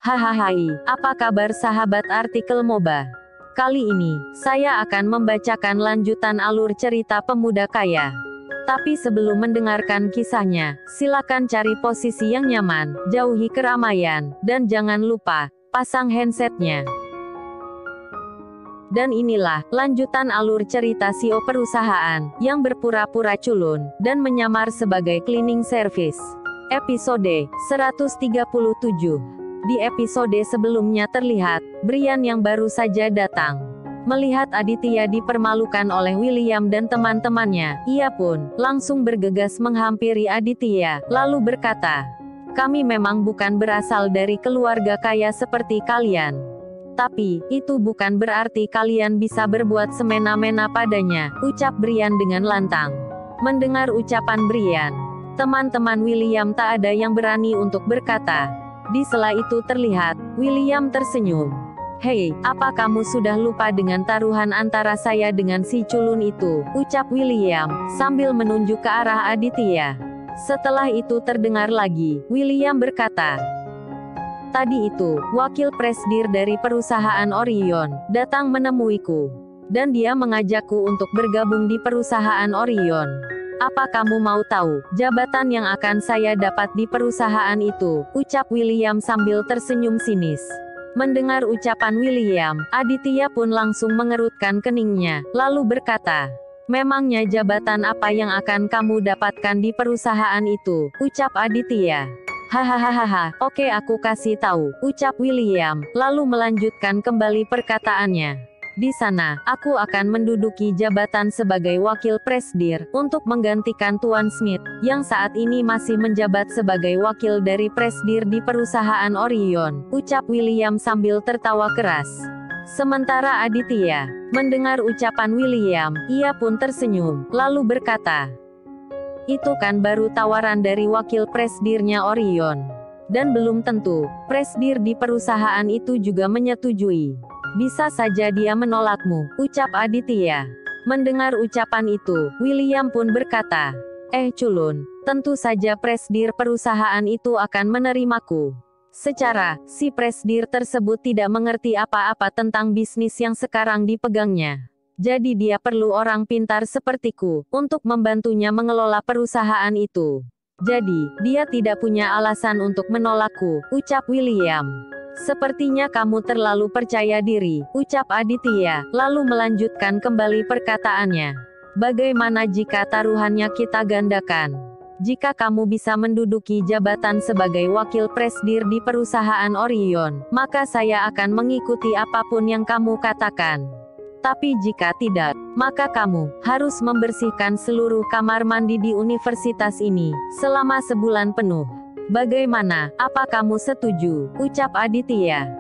Hahaha, apa kabar sahabat artikel MOBA? Kali ini, saya akan membacakan lanjutan alur cerita pemuda kaya. Tapi sebelum mendengarkan kisahnya, silakan cari posisi yang nyaman, jauhi keramaian, dan jangan lupa, pasang handsetnya. Dan inilah, lanjutan alur cerita CEO perusahaan, yang berpura-pura culun, dan menyamar sebagai cleaning service. Episode 137. Di episode sebelumnya terlihat, Brian yang baru saja datang. Melihat Aditya dipermalukan oleh William dan teman-temannya, ia pun langsung bergegas menghampiri Aditya, lalu berkata, "Kami memang bukan berasal dari keluarga kaya seperti kalian. Tapi, itu bukan berarti kalian bisa berbuat semena-mena padanya," ucap Brian dengan lantang. Mendengar ucapan Brian, teman-teman William tak ada yang berani untuk berkata. Di sela itu terlihat, William tersenyum. "Hei, apa kamu sudah lupa dengan taruhan antara saya dengan si culun itu?" ucap William, sambil menunjuk ke arah Aditya. Setelah itu terdengar lagi, William berkata, "Tadi itu, wakil presidir dari perusahaan Orion, datang menemuiku. Dan dia mengajakku untuk bergabung di perusahaan Orion. Apa kamu mau tahu, jabatan yang akan saya dapat di perusahaan itu?" ucap William sambil tersenyum sinis. Mendengar ucapan William, Aditya pun langsung mengerutkan keningnya, lalu berkata, "Memangnya jabatan apa yang akan kamu dapatkan di perusahaan itu?" ucap Aditya. "Hahaha, oke aku kasih tahu," ucap William, lalu melanjutkan kembali perkataannya. "Di sana, aku akan menduduki jabatan sebagai wakil presidir, untuk menggantikan Tuan Smith, yang saat ini masih menjabat sebagai wakil dari presidir di perusahaan Orion," ucap William sambil tertawa keras. Sementara Aditya, mendengar ucapan William, ia pun tersenyum, lalu berkata, "Itu kan baru tawaran dari wakil presidirnya Orion. Dan belum tentu, presidir di perusahaan itu juga menyetujui. Bisa saja dia menolakmu," ucap Aditya. Mendengar ucapan itu, William pun berkata, culun, tentu saja presidir perusahaan itu akan menerimaku. Secara, si presidir tersebut tidak mengerti apa-apa tentang bisnis yang sekarang dipegangnya. Jadi dia perlu orang pintar sepertiku, untuk membantunya mengelola perusahaan itu. Jadi, dia tidak punya alasan untuk menolakku, ucap William. "Sepertinya kamu terlalu percaya diri," ucap Aditya, lalu melanjutkan kembali perkataannya. "Bagaimana jika taruhannya kita gandakan? Jika kamu bisa menduduki jabatan sebagai wakil presidir di perusahaan Orion, maka saya akan mengikuti apapun yang kamu katakan. Tapi jika tidak, maka kamu harus membersihkan seluruh kamar mandi di universitas ini, selama sebulan penuh. Bagaimana, apa kamu setuju?" ucap Aditya.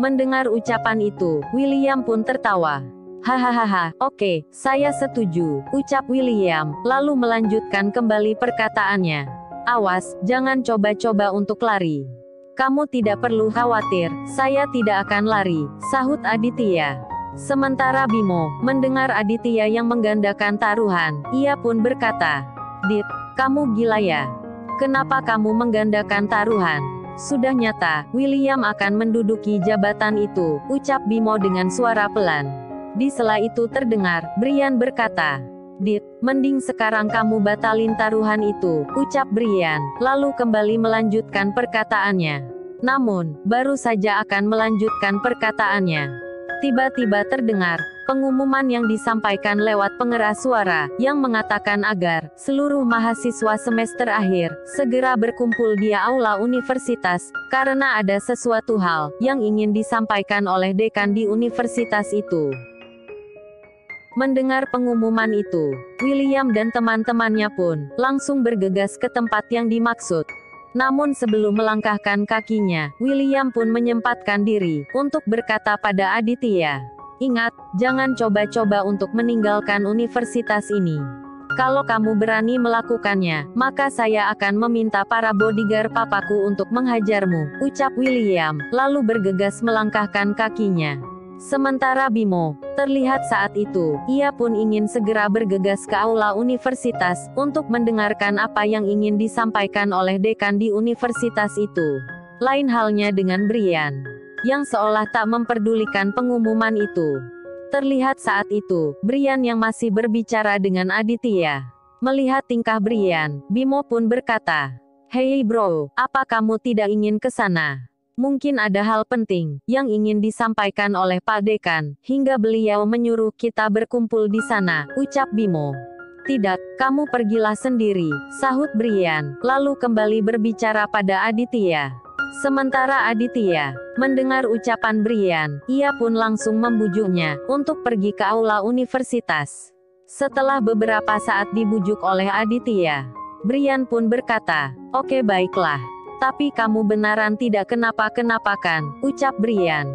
Mendengar ucapan itu, William pun tertawa. "Hahaha, oke, saya setuju," ucap William, lalu melanjutkan kembali perkataannya. "Awas, jangan coba-coba untuk lari." "Kamu tidak perlu khawatir, saya tidak akan lari," sahut Aditya. Sementara Bimo, mendengar Aditya yang menggandakan taruhan, ia pun berkata, "Dit, kamu gila ya? Kenapa kamu menggandakan taruhan? Sudah nyata, William akan menduduki jabatan itu," ucap Bimo dengan suara pelan. Di sela itu terdengar, Brian berkata, "Dit, mending sekarang kamu batalin taruhan itu," ucap Brian, lalu kembali melanjutkan perkataannya. Namun, baru saja akan melanjutkan perkataannya, tiba-tiba terdengar pengumuman yang disampaikan lewat pengeras suara, yang mengatakan agar seluruh mahasiswa semester akhir segera berkumpul di aula universitas, karena ada sesuatu hal yang ingin disampaikan oleh dekan di universitas itu. Mendengar pengumuman itu, William dan teman-temannya pun langsung bergegas ke tempat yang dimaksud. Namun sebelum melangkahkan kakinya, William pun menyempatkan diri untuk berkata pada Aditya, "Ingat, jangan coba-coba untuk meninggalkan universitas ini. Kalau kamu berani melakukannya, maka saya akan meminta para bodyguard papaku untuk menghajarmu," ucap William, lalu bergegas melangkahkan kakinya. Sementara Bimo, terlihat saat itu, ia pun ingin segera bergegas ke aula universitas, untuk mendengarkan apa yang ingin disampaikan oleh dekan di universitas itu. Lain halnya dengan Brian, yang seolah tak memperdulikan pengumuman itu. Terlihat saat itu, Brian yang masih berbicara dengan Aditya. Melihat tingkah Brian, Bimo pun berkata, "Hei bro, apa kamu tidak ingin ke sana? Mungkin ada hal penting yang ingin disampaikan oleh Pak Dekan, hingga beliau menyuruh kita berkumpul di sana," ucap Bimo. "Tidak, kamu pergilah sendiri," sahut Brian, lalu kembali berbicara pada Aditya. Sementara Aditya mendengar ucapan Brian, ia pun langsung membujuknya untuk pergi ke aula universitas. Setelah beberapa saat dibujuk oleh Aditya, Brian pun berkata, "Oke baiklah. Tapi kamu benaran tidak kenapa-kenapakan," ucap Brian.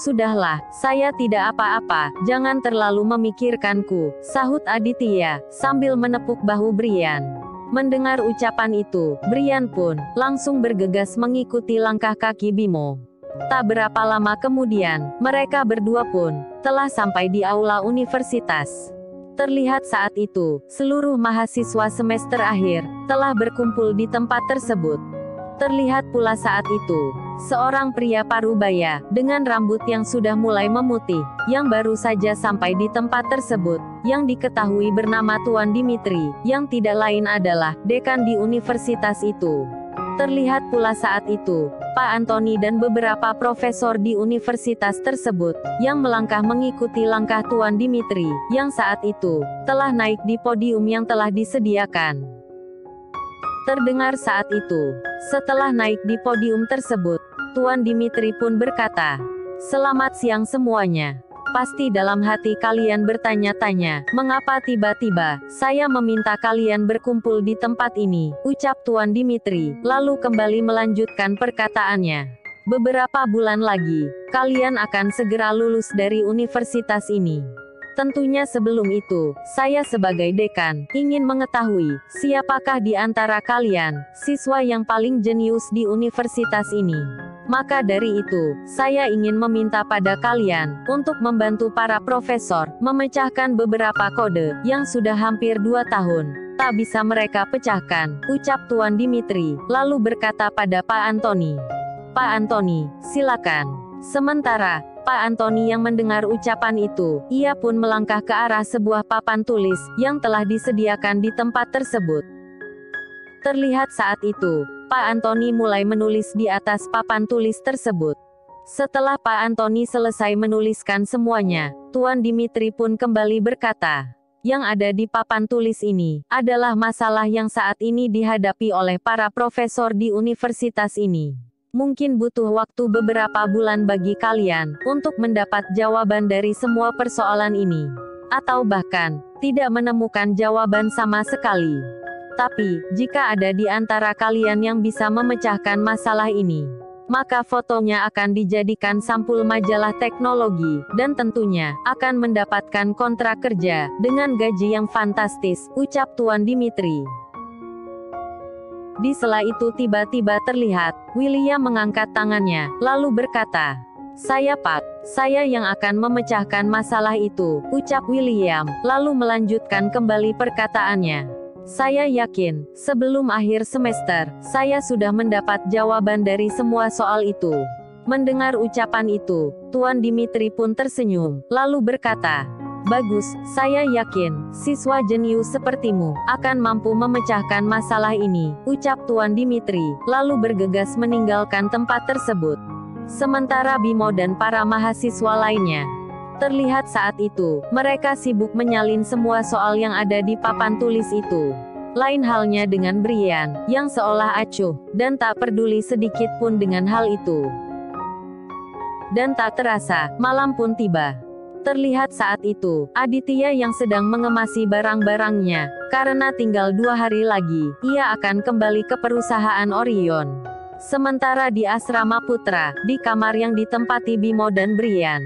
"Sudahlah, saya tidak apa-apa, jangan terlalu memikirkanku," sahut Aditya, sambil menepuk bahu Brian. Mendengar ucapan itu, Brian pun langsung bergegas mengikuti langkah kaki Bimo. Tak berapa lama kemudian, mereka berdua pun telah sampai di aula universitas. Terlihat saat itu, seluruh mahasiswa semester akhir telah berkumpul di tempat tersebut. Terlihat pula saat itu, seorang pria parubaya dengan rambut yang sudah mulai memutih, yang baru saja sampai di tempat tersebut, yang diketahui bernama Tuan Dimitri, yang tidak lain adalah dekan di universitas itu. Terlihat pula saat itu, Pak Antoni dan beberapa profesor di universitas tersebut, yang melangkah mengikuti langkah Tuan Dimitri, yang saat itu telah naik di podium yang telah disediakan. Terdengar saat itu, setelah naik di podium tersebut, Tuan Dimitri pun berkata, "Selamat siang semuanya. Pasti dalam hati kalian bertanya-tanya, mengapa tiba-tiba saya meminta kalian berkumpul di tempat ini," ucap Tuan Dimitri, lalu kembali melanjutkan perkataannya. "Beberapa bulan lagi, kalian akan segera lulus dari universitas ini. Tentunya sebelum itu, saya sebagai dekan, ingin mengetahui, siapakah di antara kalian, siswa yang paling jenius di universitas ini. Maka dari itu, saya ingin meminta pada kalian, untuk membantu para profesor, memecahkan beberapa kode, yang sudah hampir 2 tahun, tak bisa mereka pecahkan," ucap Tuan Dimitri, lalu berkata pada Pak Antoni. "Pak Antoni, silakan." Sementara Pak Antoni yang mendengar ucapan itu, ia pun melangkah ke arah sebuah papan tulis, yang telah disediakan di tempat tersebut. Terlihat saat itu, Pak Antoni mulai menulis di atas papan tulis tersebut. Setelah Pak Antoni selesai menuliskan semuanya, Tuan Dimitri pun kembali berkata, "Yang ada di papan tulis ini, adalah masalah yang saat ini dihadapi oleh para profesor di universitas ini. Mungkin butuh waktu beberapa bulan bagi kalian, untuk mendapat jawaban dari semua persoalan ini. Atau bahkan, tidak menemukan jawaban sama sekali. Tapi, jika ada di antara kalian yang bisa memecahkan masalah ini, maka fotonya akan dijadikan sampul majalah teknologi, dan tentunya, akan mendapatkan kontrak kerja, dengan gaji yang fantastis," ucap Tuan Dimitri. Di sela itu tiba-tiba terlihat, William mengangkat tangannya, lalu berkata, "Saya Pak, saya yang akan memecahkan masalah itu," ucap William, lalu melanjutkan kembali perkataannya. "Saya yakin, sebelum akhir semester, saya sudah mendapat jawaban dari semua soal itu." Mendengar ucapan itu, Tuan Dimitri pun tersenyum, lalu berkata, "Bagus, saya yakin, siswa jenius sepertimu, akan mampu memecahkan masalah ini," ucap Tuan Dimitri, lalu bergegas meninggalkan tempat tersebut. Sementara Bimo dan para mahasiswa lainnya, terlihat saat itu, mereka sibuk menyalin semua soal yang ada di papan tulis itu. Lain halnya dengan Brian, yang seolah acuh, dan tak peduli sedikit pun dengan hal itu. Dan tak terasa, malam pun tiba. Terlihat saat itu, Aditya yang sedang mengemasi barang-barangnya, karena tinggal 2 hari lagi, ia akan kembali ke perusahaan Orion. Sementara di asrama putra, di kamar yang ditempati Bimo dan Brian.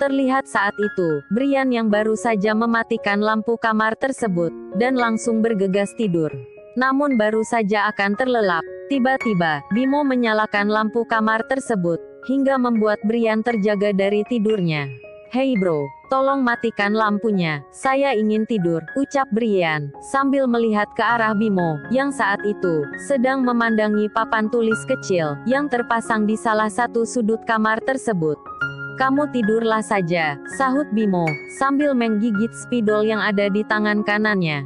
Terlihat saat itu, Brian yang baru saja mematikan lampu kamar tersebut, dan langsung bergegas tidur. Namun baru saja akan terlelap, tiba-tiba, Bimo menyalakan lampu kamar tersebut, hingga membuat Brian terjaga dari tidurnya. "Hei bro, Tolong matikan lampunya, saya ingin tidur, ucap Brian, sambil melihat ke arah Bimo, yang saat itu, sedang memandangi papan tulis kecil, yang terpasang di salah satu sudut kamar tersebut. Kamu tidurlah saja, sahut Bimo, sambil menggigit spidol yang ada di tangan kanannya.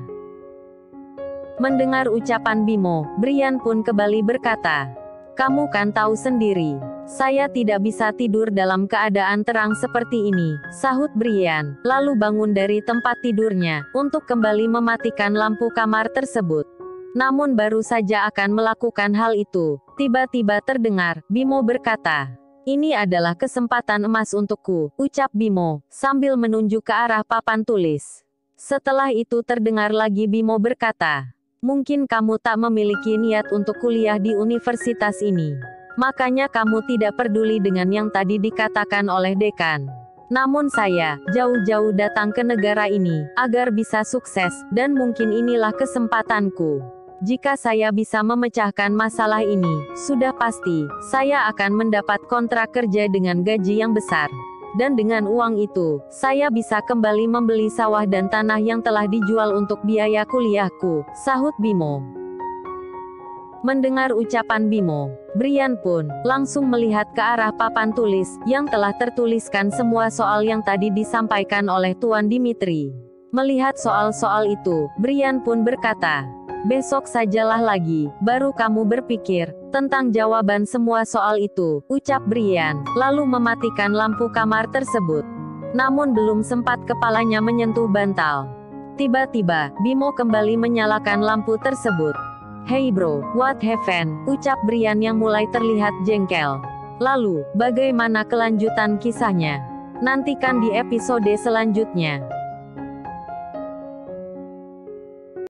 Mendengar ucapan Bimo, Brian pun kembali berkata, "Kamu kan tahu sendiri, saya tidak bisa tidur dalam keadaan terang seperti ini," sahut Brian, lalu bangun dari tempat tidurnya, untuk kembali mematikan lampu kamar tersebut. Namun baru saja akan melakukan hal itu, tiba-tiba terdengar, Bimo berkata, "Ini adalah kesempatan emas untukku," ucap Bimo, sambil menunjuk ke arah papan tulis. Setelah itu terdengar lagi Bimo berkata, "Mungkin kamu tak memiliki niat untuk kuliah di universitas ini. Makanya kamu tidak peduli dengan yang tadi dikatakan oleh dekan. Namun saya, jauh-jauh datang ke negara ini, agar bisa sukses, dan mungkin inilah kesempatanku. Jika saya bisa memecahkan masalah ini, sudah pasti, saya akan mendapat kontrak kerja dengan gaji yang besar. Dan dengan uang itu, saya bisa kembali membeli sawah dan tanah yang telah dijual untuk biaya kuliahku," sahut Bimo. Mendengar ucapan Bimo, Brian pun langsung melihat ke arah papan tulis, yang telah tertuliskan semua soal yang tadi disampaikan oleh Tuan Dimitri. Melihat soal-soal itu, Brian pun berkata, "Besok sajalah lagi, baru kamu berpikir tentang jawaban semua soal itu," ucap Brian, lalu mematikan lampu kamar tersebut. Namun belum sempat kepalanya menyentuh bantal, tiba-tiba, Bimo kembali menyalakan lampu tersebut. "Hey bro, what happened?" ucap Brian yang mulai terlihat jengkel. Lalu, bagaimana kelanjutan kisahnya? Nantikan di episode selanjutnya.